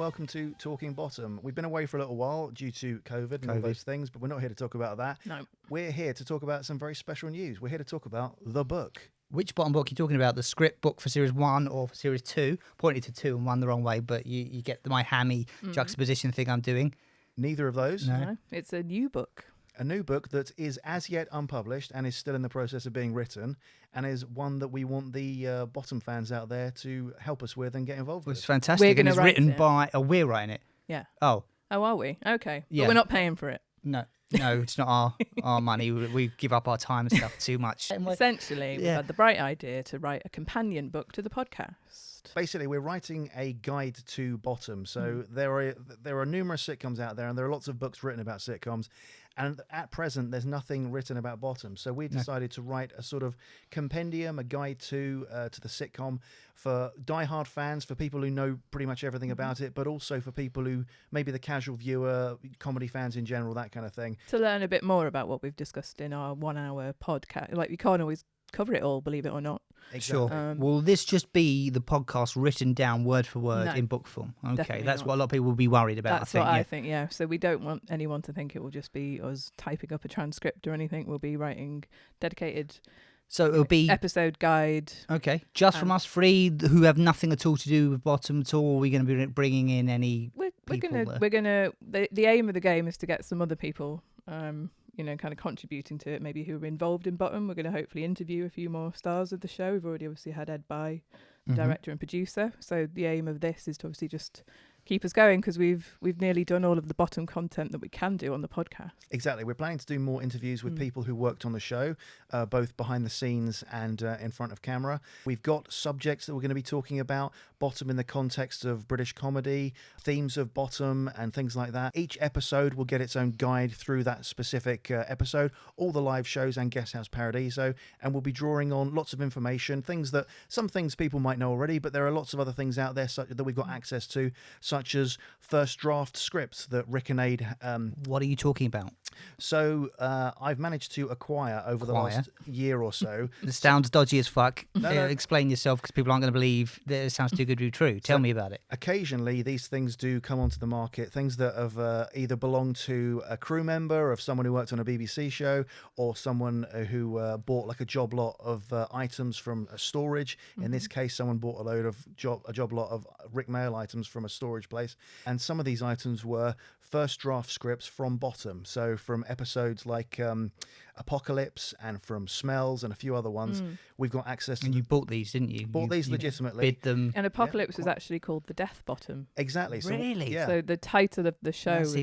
welcome to Talking Bottom. We've been away for a little while due to COVID and all those things, but we're not here to talk about that. No. We're here to talk about some very special news. We're here to talk about the book. Which bottom book are you talking about? The script book for series 1 or for series 2? Pointed to 2 and 1 the wrong way, but you get my hammy juxtaposition thing I'm doing. Neither of those. No, it's a new book. A new book that is as yet unpublished and is still in the process of being written, and is one that we want the Bottom fans out there to help us with and get involved with. It's fantastic, and it's written by... Oh, we're writing it? Yeah. Oh, are we? Okay. Yeah. But we're not paying for it. No, it's not our money. We give up our time and stuff too much. Essentially, we've had the bright idea to write a companion book to the podcast. Basically, we're writing a guide to Bottom. So there are numerous sitcoms out there, and there are lots of books written about sitcoms. And at present, there's nothing written about Bottom. So we decided to write a sort of compendium, a guide to the sitcom for diehard fans, for people who know pretty much everything about it, but also for people who maybe the casual viewer, comedy fans in general, that kind of thing. To learn a bit more about what we've discussed in our 1 hour podcast. Like, we can't always cover it all, believe it or not. Exactly. Sure. Will this just be the podcast written down word for word in book form? Okay, that's not. What a lot of people will be worried about. That's what I think, yeah. So we don't want anyone to think it will just be us typing up a transcript or anything. We'll be writing dedicated So it'll be episode guide. Okay, just from us three who have nothing at all to do with Bottom at all. We're going to be bringing in any people. We're gonna. The aim of the game is to get some other people, kind of contributing to it. Maybe who are involved in Bottom. We're going to hopefully interview a few more stars of the show. We've already obviously had Ed By, director and producer. So the aim of this is to obviously just keep us going, because we've nearly done all of the Bottom content that we can do on the podcast. Exactly. We're planning to do more interviews with people who worked on the show, both behind the scenes and in front of camera. We've got subjects that we're going to be talking about, Bottom in the context of British comedy, themes of Bottom and things like that. Each episode will get its own guide through that specific episode, all the live shows and Guest House Paradiso, and we'll be drawing on lots of information, some things people might know already, but there are lots of other things out there that we've got access to, such as first draft scripts that Rik and Ade... What are you talking about? So I've managed to acquire over the last year or so... This sounds dodgy as fuck. No. Explain yourself, because people aren't going to believe that it sounds too good to be true. Tell me about it. Occasionally, these things do come onto the market, things that have either belonged to a crew member of someone who worked on a BBC show, or someone who bought like a job lot of items from a storage. In this case, someone bought a job lot of Rick Mail items from a storage place. And some of these items were first draft scripts from Bottom. So from episodes like Apocalypse and from Smells and a few other ones, we've got access to... And you bought these, didn't you? Bought these legitimately. Bid them. And Apocalypse was actually called The Death Bottom. Exactly. Really? So the title of the show is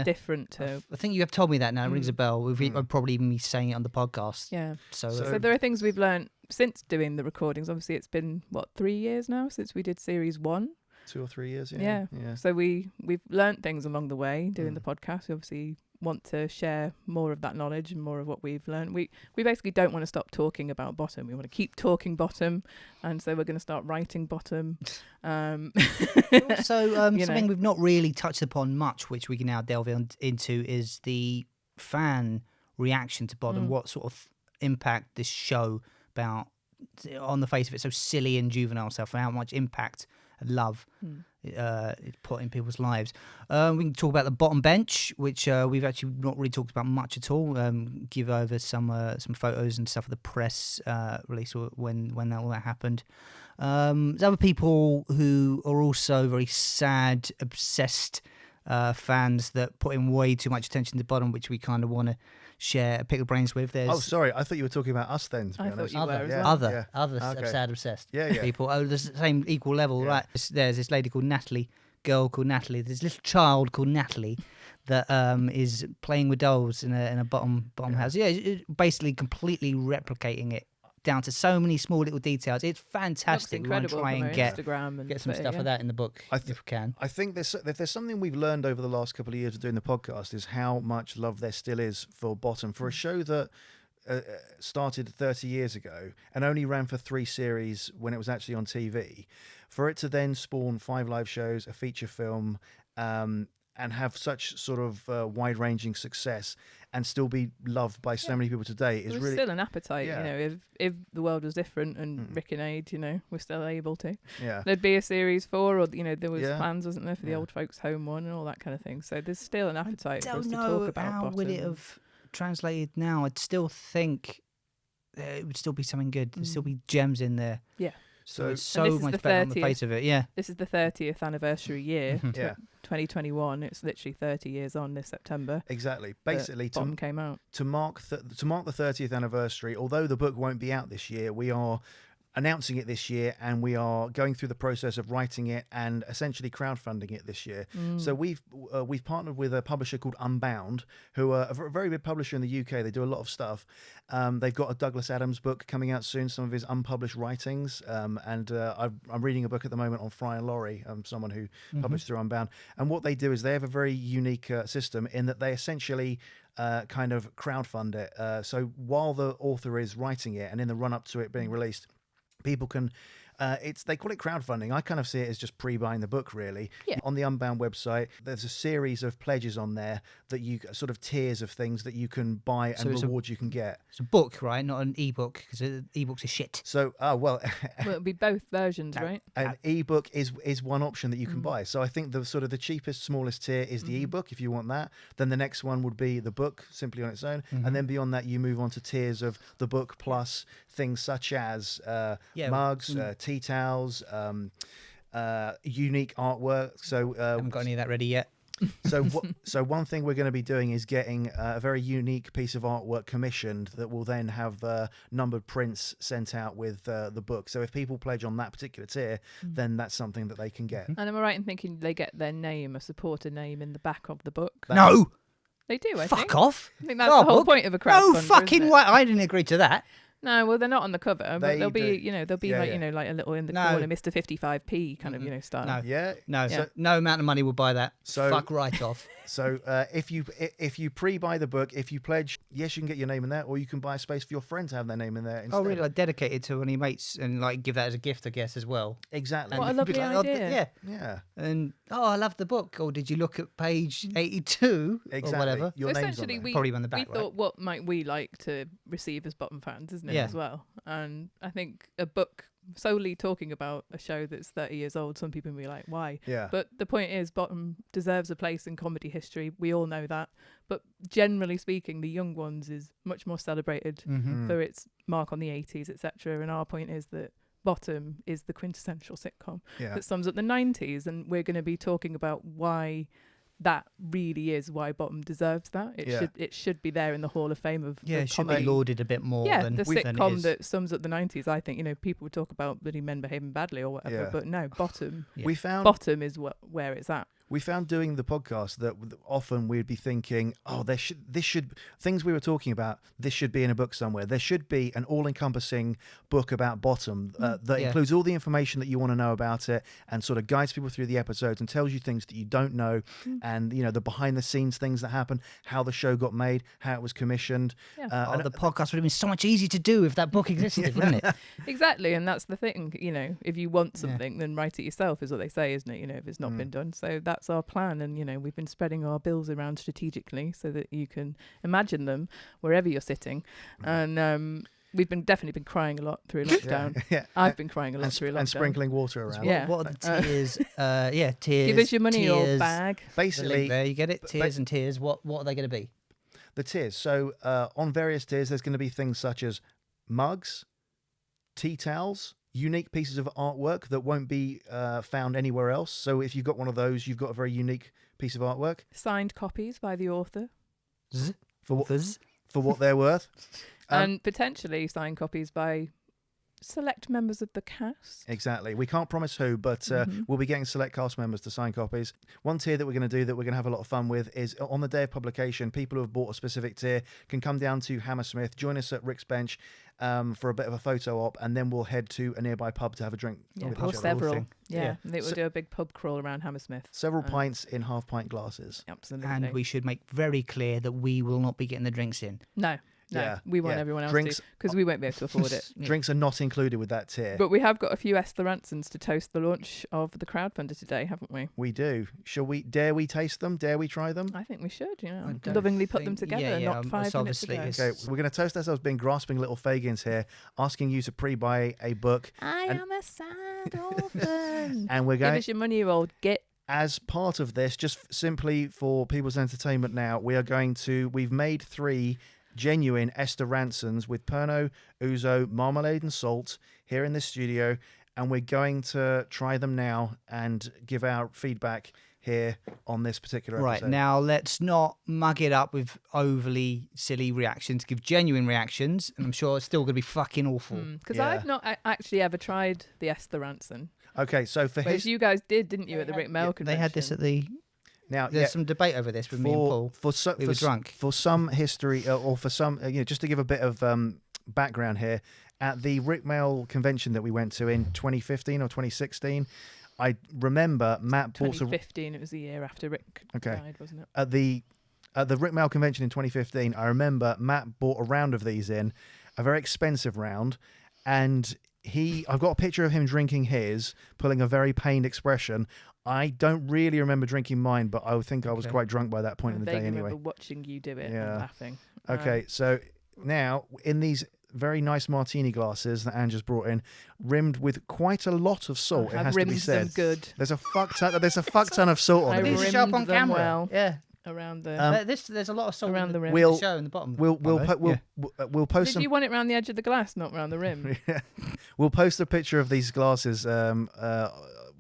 different to... I think you have told me that now. It rings a bell. I'd probably even be saying it on the podcast. Yeah. So there are things we've learned since doing the recordings. Obviously, it's been, 3 years now since we did series 1? 2 or 3 years, yeah. So we've learnt things along the way doing the podcast. We obviously want to share more of that knowledge and more of what we've learned. We basically don't want to stop talking about Bottom. We want to keep talking Bottom, and so we're going to start writing Bottom. Something we've not really touched upon much, which we can now delve into, is the fan reaction to Bottom. What sort of impact this show, about on the face of it, so silly and juvenile stuff, and how much impact and love it put in people's lives. We can talk about the Bottom bench, which we've actually not really talked about much at all. Give over some photos and stuff of the press release when all that happened. There's other people who are also very sad, obsessed fans that put in way too much attention to Bottom, which we kind of want to pick the brains with. Sorry, I thought you were talking about us then, to be honest. Other sad, obsessed people. Oh, there's the same equal level, right? There's this lady called Natalie, this little child called Natalie that is playing with dolls in a bottom house. Yeah, basically completely replicating it down to so many small little details. It's fantastic. We want to try and get some stuff of that in the book if we can. I think if there's something we've learned over the last couple of years of doing the podcast, is how much love there still is for Bottom. For a show that started 30 years ago and only ran for 3 series when it was actually on TV, for it to then spawn 5 live shows, a feature film, and have such sort of wide-ranging success and still be loved by so many people today is There's really still an appetite, Yeah. you know, if the world was different and Rik and Ade, you know, we're still able to. yeah. There'd be a series 4, or, you know, there was Yeah. plans, wasn't there, for the Yeah. old folks home one and all that kind of thing. So there's still an appetite for I us don't to know talk about how Bottom. would it have translated now. I'd still think it would still be something good. There'd still be gems in there. Yeah. So it's So this so is much the better on the 30th. face of it. Yeah. This is the 30th anniversary year, Yeah. 2021. It's literally 30 years on this September. Exactly. that Basically, Bottom came out. to mark the 30th anniversary, although the book won't be out this year, we are announcing it this year, and we are going through the process of writing it and essentially crowdfunding it this year. So we've partnered with a publisher called Unbound, who are a very big publisher in the UK. They do a lot of stuff. They've got a Douglas Adams book coming out soon, some of his unpublished writings, and I'm reading a book at the moment on Fry and Laurie, someone who published through Unbound. And what they do is they have a very unique system in that they essentially kind of crowdfund it. So while the author is writing it and in the run up to it being released, people can they call it crowdfunding. I kind of see it as just pre-buying the book, really. Yeah. On the Unbound website, there's a series of pledges on there that you sort of tiers of things that you can buy So and it's a- rewards you can get. It's a book, right? Not an ebook, because ebooks are shit. So, well, It'll be both versions, right? an ebook is one option that you can buy. So I think the sort of the cheapest, smallest tier is the ebook if you want that. Then the next one would be the book simply on its own, and then beyond that you move on to tiers of the book plus things such as mugs, tea towels, unique artwork. So Haven't got any of that ready yet. so one thing we're going to be doing is getting a very unique piece of artwork commissioned that will then have numbered prints sent out with the book. So if people pledge on that particular tier, then that's something that they can get. And am I right in thinking they get their name, a supporter name, in the back of the book? No! They do, I Fuck think. off! I think that's the whole point of a crowdfunder. No fucking isn't it? way! I didn't agree to that. No, well, they're not on the cover, but They they'll be, do. you know, they'll be Yeah, like, yeah. you know, like a little in the No. corner, Mr. 55p kind of, you know, style. No. Yeah. No, Yeah. no amount of money will buy that. So- Fuck right off. So if you pre-buy the book, if you pledge, yes, you can get your name in there, or you can buy a space for your friend to have their name in there instead. Oh, really? Like dedicate it to one of your mates and like give that as a gift, I guess, as well. Exactly. What a And be lovely like, idea. yeah. Yeah. And I love the book. Or did you look at page 82 Exactly. or whatever? Your So name's on essentially, there. we Probably on the back, we right? thought, what might we like to receive as Bottom fans, isn't it, Yeah. as well? And I think a book solely talking about a show that's 30 years old, some people will be like, why? Yeah. But the point is, Bottom deserves a place in comedy history. We all know that. But generally speaking, The Young Ones is much more celebrated for its mark on the 80s, etc. And our point is that Bottom is the quintessential sitcom Yeah. that sums up the 90s. And we're going to be talking about why that really is why Bottom deserves that. It should be there in the Hall of Fame of Yeah, of it should comedy. be lauded a bit more Yeah, than, the than it sitcom is. that sums up the 90s. I think, you know, people would talk about bloody men behaving badly or whatever, Yeah. but no, Bottom. Yeah. We found Bottom is where it's at. we found doing the podcast that often we'd be thinking, oh, things we were talking about, this should be in a book somewhere. There should be an all-encompassing book about Bottom that Yeah. includes all the information that you want to know about it and sort of guides people through the episodes and tells you things that you don't know and, you know, the behind-the-scenes things that happen, how the show got made, how it was commissioned. Yeah. The podcast would have been so much easier to do if that book existed, wouldn't it? Exactly, and that's the thing, you know, if you want Yeah. something, then write it yourself, is what they say, isn't it? You know, if it's not been done. So that's our plan, and, you know, we've been spreading our bills around strategically so that you can imagine them wherever you're sitting. And we've definitely been crying a lot through lockdown. Yeah. I've been crying a lot and, through lockdown. and sprinkling water around. Yeah. What are the tiers? Tiers. Give us your money or tiers. bag. The link Basically, there, you get it? but- Tiers and tiers. What are they going to be? the tiers. So on various tiers, there's going to be things such as mugs, tea towels, unique pieces of artwork that won't be found anywhere else. So if you've got one of those, you've got a very unique piece of artwork Signed copies by the author. for what, Authors. for what they're worth. And potentially signed copies by select members of the cast. Exactly. We can't promise who, but we'll be getting select cast members to sign copies. One tier that we're going to do that we're going to have a lot of fun with is on the day of publication, people who have bought a specific tier can come down to Hammersmith, join us at Rick's Bench for a bit of a photo op, and then we'll head to a nearby pub to have a drink Yeah, with or each other. several. thing. Yeah, Yeah. they will So- do a big pub crawl around Hammersmith. Several pints in half-pint glasses. Absolutely. And we should make very clear that we will not be getting the drinks in. No. No, Yeah, we want yeah. everyone else Drinks- to, because we won't be able to afford it. Drinks are not included with that tier. But we have got a few Esther Rantzens to toast the launch of the crowdfunder today, haven't we? We do. Dare we taste them? Dare we try them? I think we should, I don't lovingly put them think- together, not 5 minutes obviously ago. it's- Okay, we're going to toast ourselves being grasping little Fagins here, asking you to pre-buy a book. I am a sad orphan. And we're Give going, us your money, you old git. as part of this, just simply for people's entertainment now, we've made 3 genuine Esther Rantzens with Pernod, Ouzo, marmalade and salt here in the studio, and we're going to try them now and give our feedback here on this particular episode. Right, now let's not mug it up with overly silly reactions. Give genuine reactions, and I'm sure it's still going to be fucking awful. Because Yeah. I've not actually ever tried the Esther Rantzen. Okay, so for Whereas his you guys didn't you, at the Rick Mail They convention? had this at the... now, There's some debate over this with me and Paul. We were drunk. For some history, or for some, just to give a bit of background here, at the Rick Mail convention that we went to in 2015 or 2016, I remember Matt bought a 2015, it was the year after Rick died, wasn't it? at the Rick Mail convention in 2015. I remember Matt bought a round of these in, a very expensive round, and I've got a picture of him drinking his, pulling a very pained expression. I don't really remember drinking mine, but I would think I was quite drunk by that point in the day I anyway. remember watching you do it Yeah. and laughing. Okay, so now in these very nice martini glasses that Anne just brought in, rimmed with quite a lot of salt. It I've has to be rimmed said. them good There's a fuck ton of salt on I these. rimmed show up on them camera. well. Yeah. around the. There's a lot of salt Around the rim. We'll- show in the bottom. We'll post Did some. you want it around the edge of the glass, not around the rim? We'll post a picture of these glasses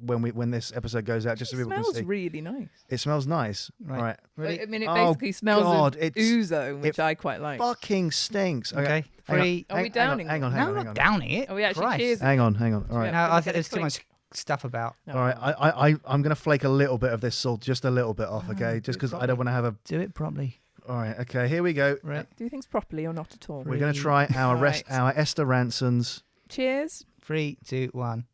when this episode goes out, just so It people can smells see. really nice. It smells nice. Right. Ready? I mean, it Oh, basically smells God, of it's- ouzo, which it I quite like. Fucking stinks. Okay. Hang on, Three. Are we downing Hang on. them? Hang No, on. I'm Hang not on. downing it. Are we actually Christ. cheers? Hang on. All right. Yeah. No, Can we I get think a there's too clink? much stuff about. No. All right, I'm gonna flake a little bit of this salt, just a little bit off, okay? Just because I don't want to have a. Do it properly. All right, okay, here we go. Right. Do things properly or not at all? We're gonna try our Right. our Esther Rantzens. Cheers. 3, 2, 1.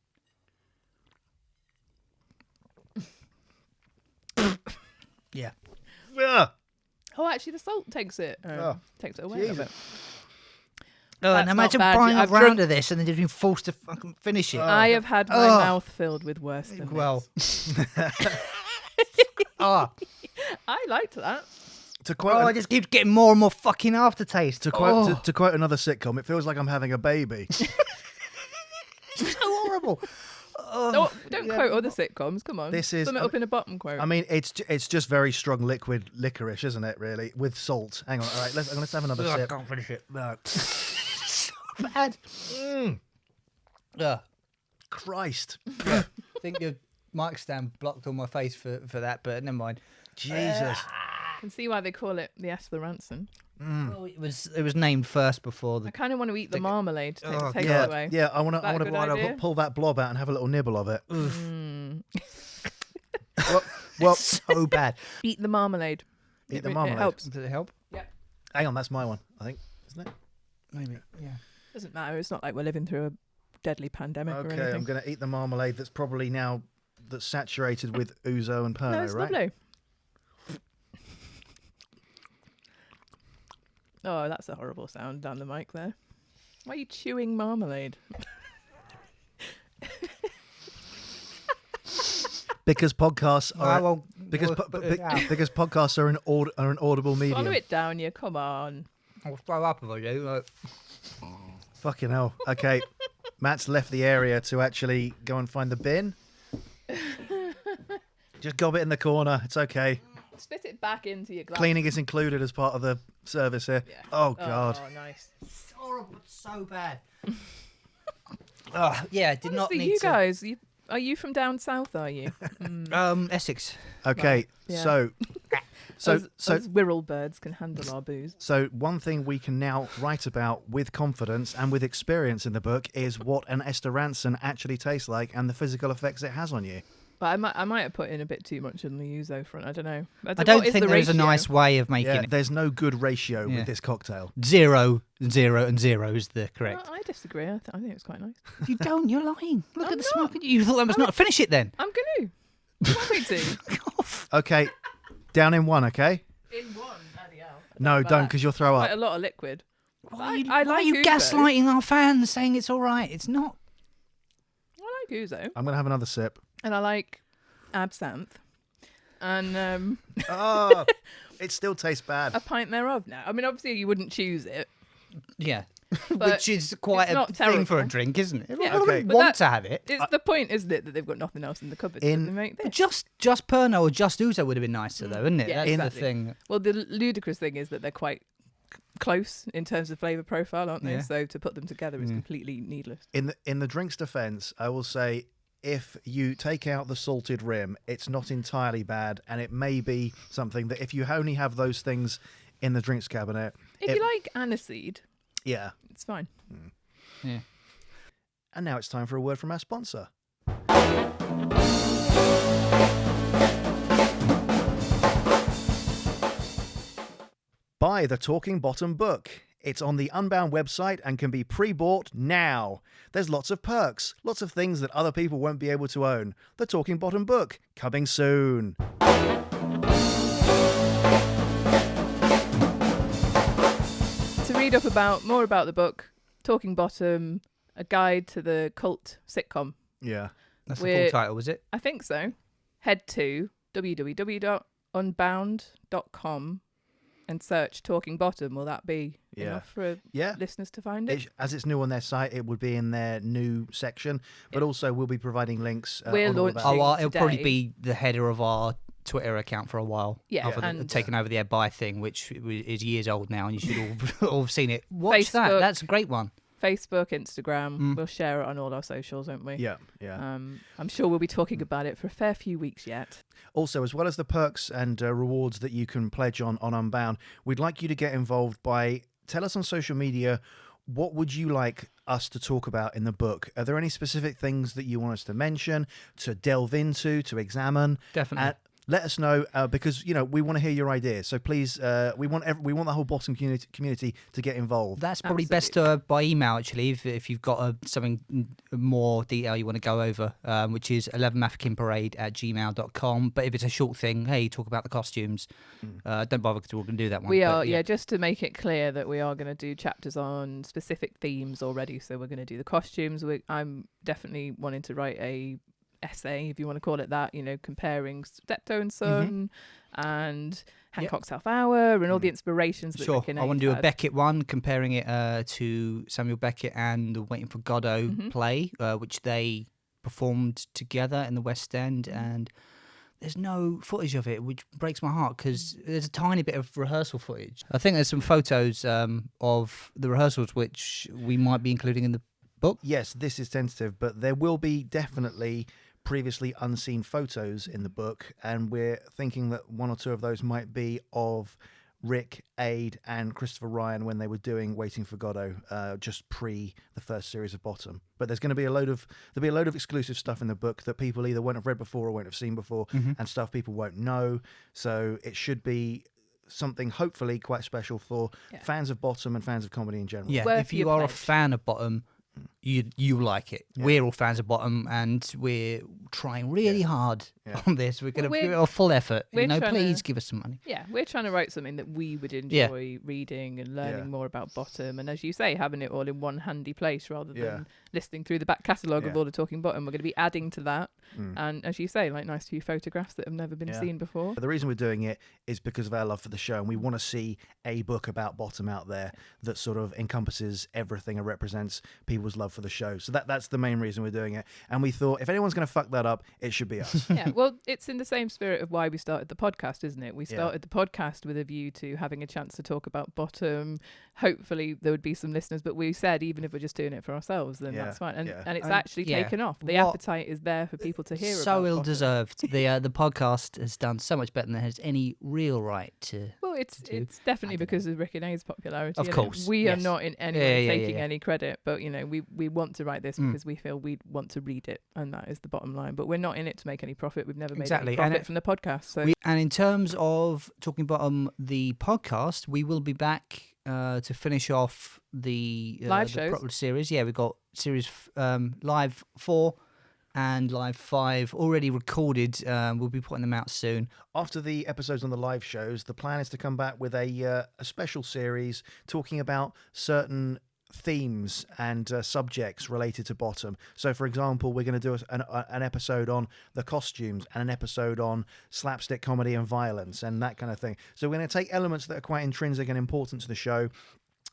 Yeah. Ugh. Oh, actually, the salt takes it takes it away a Jesus. bit. Oh, That's and not imagine bad. buying a I've round drunk- of this and then just being forced to fucking finish it. I have had my Oh. mouth filled with worse than Well. this. Oh, I liked that. To quote, it just keeps getting more and more fucking aftertaste. to quote, Oh. to quote another sitcom, it feels like I'm having a baby. so horrible. No, don't quote other sitcoms. Come on. This is- Sum it up in a bottom quote. I mean, it's just very strong liquid licorice, isn't it? Really, with salt. Hang on. All right, let's have another I sip. can't finish it. No. So bad. Ugh. Christ. I think your mic stand blocked all my face for that, but never mind. Jesus. I can see why they call it the Esther Rantzen. Well, it was named first before I the. kind of want to eat the marmalade to take Oh, the taste Yeah, away. yeah. I want Is that a good to idea? pull that blob out and have a little nibble of it. Mm. Well, So bad. Eat the marmalade. eat the It marmalade. helps. Does it help? Hang on, that's my one. I think, isn't it? Maybe. Yeah. Doesn't matter. It's not like we're living through a deadly pandemic or Okay, anything. I'm going to eat the marmalade that's probably now saturated with ouzo and Pernod, No, it's right? lovely. Oh, that's a horrible sound down the mic there. Why are you chewing marmalade? Because podcasts are because I'll because podcasts are an audible medium. Swallow it down, you. Come on. throw up if I do. Like, Fucking hell. Okay, Matt's left the area to actually go and find the bin. Just gob it in the corner. It's okay. Spit it back into your glass. Cleaning is included as part of the service here. Yeah. Oh God. Oh, nice. it's horrible. It's so bad. Oh, yeah, did not Honestly, need you to. guys, are you from down south, are you? Essex. Okay. Right, yeah. So Us Wirral birds can handle our booze. So one thing we can now write about with confidence and with experience in the book is what an Esther Rantzen actually tastes like and the physical effects it has on you. But I might have put in a bit too much on the ouzo front. I don't know. I don't think there's a nice way of making Yeah, it. there's no good ratio Yeah. with this cocktail. 0, 0, and 0 is the correct. I disagree. I think it's quite nice. You don't. You're lying. Look I'm at the not. smoke. You thought that was not. Finish it then. I'm going to. You want me to? Okay, down in one, okay? In one. Bloody hell. No, don't, because you'll throw Quite a up. lot of liquid. Why are you gaslighting our fans saying it's all right? It's not. I like ouzo. I'm going to have another sip. And I like absinthe. And Oh, it still tastes bad. a pint thereof now. I mean, obviously you wouldn't choose it. Yeah. But which is quite it's a not thing for a terrible. drink, isn't it? Yeah, I okay. don't But want to have it. It's the point, isn't it, that they've got nothing else in the cupboard. In- so they make But this. just Pernod or just ouzo would have been nicer, though, wouldn't it? Yeah, That's exactly. the thing. Well, the ludicrous thing is that they're quite close in terms of flavour profile, aren't they? Yeah. So to put them together is completely needless. In the drink's defence, I will say, if you take out the salted rim, it's not entirely bad, and it may be something that if you only have those things in the drinks cabinet, If you like aniseed, yeah. it's fine. Yeah. And now it's time for a word from our sponsor. Buy the Talking Bottom book. It's on the Unbound website and can be pre-bought now. There's lots of perks, lots of things that other people won't be able to own. The Talking Bottom book, coming soon. To read up more about the book, Talking Bottom, a guide to the cult sitcom. Yeah. That's the full title, was it? I think so. Head to www.unbound.com and search Talking Bottom. Will that be enough for listeners to find it? As it's new on their site, it would be in their new section, but also we'll be providing links. We're on all of that. launching It'll probably today. be the header of our Twitter account for a while. Yeah, Other than and- taking over the Ed Bye thing, which is years old now, and you should all have seen it. Watch that. Facebook. That's a great one. Facebook, Instagram. We'll share it on all our socials, won't we? Yeah, yeah. I'm sure we'll be talking about it for a fair few weeks yet. Also, as well as the perks and rewards that you can pledge on Unbound, we'd like you to get involved by tell us on social media, what would you like us to talk about in the book? Are there any specific things that you want us to mention, to delve into, to examine? Definitely. Let us know because we want to hear your ideas. So please, we want the whole bottom community to get involved. That's probably best by email, actually, if you've got something more detail you want to go over, which is 11mafekinparade@gmail.com. But if it's a short thing, hey, talk about the costumes, don't bother because we're going to do that one. We are, just to make it clear that we are going to do chapters on specific themes already. So we're going to do the costumes. I'm definitely wanting to write a essay, if you want to call it that, comparing Steptoe and Son and Hancock's Half Hour and all the inspirations that Rik and Ade I want to do a had. Beckett one, comparing it to Samuel Beckett and the Waiting for Godot play, which they performed together in the West End, and there's no footage of it, which breaks my heart because there's a tiny bit of rehearsal footage. I think there's some photos of the rehearsals which we might be including in the book. Yes, this is tentative, but there will be definitely previously unseen photos in the book, and we're thinking that one or two of those might be of Rik, Ade, and Christopher Ryan when they were doing Waiting for Godot, just pre the first series of Bottom. But there's going to be a load of exclusive stuff in the book that people either won't have read before or won't have seen before, and stuff people won't know. So it should be something hopefully quite special for fans of Bottom and fans of comedy in general. Yeah, Worth if you your are a pledge. fan of Bottom, you like it. Yeah. We're all fans of Bottom, and we're trying really hard on this. We're going to give it a full effort. Please give us some money. Yeah, we're trying to write something that we would enjoy reading and learning more about Bottom, and as you say, having it all in one handy place rather than listening through the back catalogue of all the Talking Bottom. We're going to be adding to that, and as you say, like nice few photographs that have never been seen before. The reason we're doing it is because of our love for the show, and we want to see a book about Bottom out there that sort of encompasses everything and represents people's love for the show. So that's the main reason we're doing it, and we thought if anyone's going to fuck that up, it should be us. Yeah, well, it's in the same spirit of why we started the podcast, isn't it? We started the podcast with a view to having a chance to talk about Bottom. Hopefully there would be some listeners, but we said even if we're just doing it for ourselves, then that's fine. And it's actually taken off. The appetite is there for people to hear about So ill Bottom. deserved. The podcast has done so much better than it has any real right to. Well, it's definitely because of Rik and Ade's popularity. Of course, we are not in any way taking yeah. any credit, but we want to write this because we feel we want to read it, and that is the bottom line. But we're not in it to make any profit. We've never made any profit from the podcast. So and in terms of Talking Bottom, the podcast, we will be back to finish off the live shows series. Yeah, we've got series live 4 and Live 5 already recorded. We'll be putting them out soon. After the episodes on the live shows, the plan is to come back with a special series talking about certain themes and subjects related to Bottom. So, for example, we're going to do an episode on the costumes and an episode on slapstick comedy and violence and that kind of thing. So we're going to take elements that are quite intrinsic and important to the show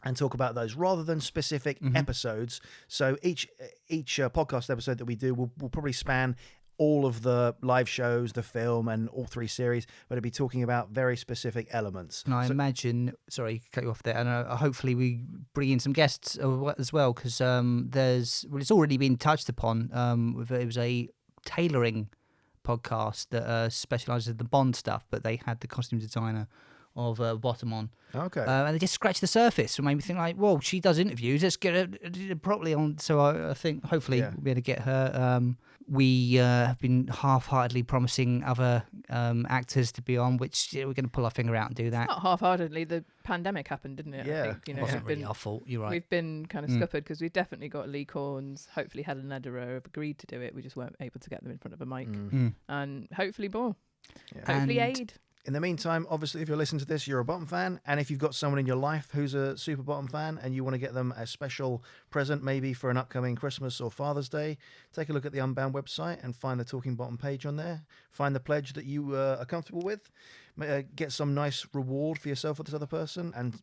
and talk about those rather than specific episodes. So each podcast episode that we do will probably span all of the live shows, the film, and all 3 series, but it'll be talking about very specific elements. And I imagine, sorry, cut you off there, and hopefully we bring in some guests as well, because it's already been touched upon. It was a tailoring podcast that specialises in the Bond stuff, but they had the costume designer of Bottom on. Okay. And they just scratched the surface and made me think like, well, she does interviews, let's get her properly on. So I think hopefully we'll be able to get her. We have been half-heartedly promising other actors to be on, which we're going to pull our finger out and do that. Not half-heartedly. The pandemic happened, didn't it? Yeah. I think, It wasn't really our fault, you're right. We've been kind of scuppered because we've definitely got Lee Corns, hopefully Helen Lederer have agreed to do it. We just weren't able to get them in front of a mic. And hopefully more. Yeah. Hopefully Ade. In the meantime, obviously, if you're listening to this, you're a Bottom fan. And if you've got someone in your life who's a super Bottom fan and you want to get them a special present, maybe for an upcoming Christmas or Father's Day, take a look at the Unbound website and find the Talking Bottom page on there. Find the pledge that you are comfortable with. Get some nice reward for yourself or this other person and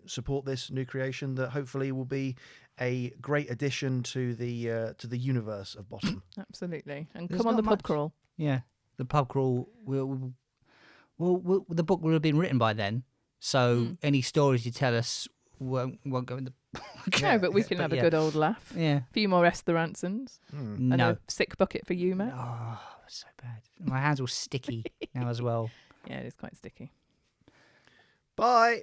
support this new creation that hopefully will be a great addition to the universe of Bottom. Absolutely. And There's come on not the pub much. crawl. Yeah, the pub crawl Well, the book will have been written by then, so any stories you tell us won't go in the book. No, but we can have a good old laugh. Yeah. A few more Esther Rantzens. And No. a sick bucket for you, Matt. Oh, so bad. My hands all sticky now as well. Yeah, it is quite sticky. Bye!